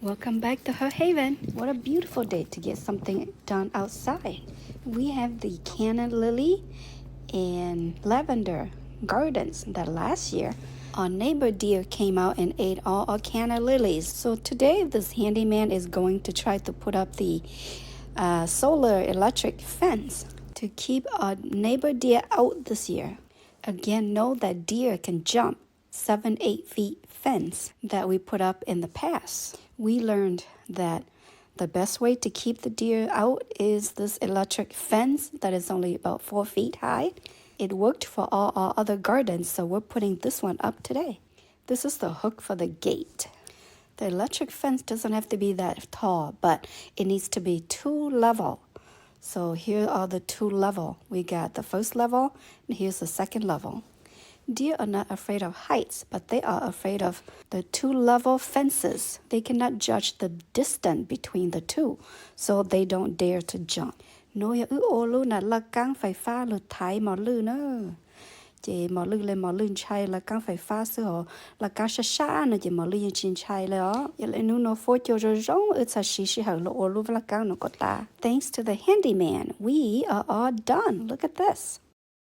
Welcome back to Her Haven. What a beautiful day to get something done outside. We have the canna lily and lavender gardens that last year our neighbor deer came out and ate all our canna lilies. So today this handyman is going to try to put up the solar electric fence to keep our neighbor deer out this year. Again, know that deer can jump 7-8 feet fence that we put up in the past. We learned that the best way to keep the deer out is this electric fence that is only about 4 feet high. It worked for all our other gardens, so we're putting this one up today. This is the hook for the gate. The electric fence doesn't have to be that tall, but it needs to be 2 level. So here are the 2 level. We got the first level, and here's the second level. Deer are not afraid of heights, but they are afraid of the 2 level fences. They cannot judge the distance between the two, so they don't dare to jump. Nói ô lu là căng phải pha lượt thái mò lư nữa. Chị mò lư lên mò lư chay là căng phải pha sư hồ là căng xa xa nữa chị mò lư yên chín chay là ó. Vậy lại nó phô cho rồi rong ở xa xí hở lộ ô lu là căng nó có ta. Thanks to the handyman, we are all done. Look at this.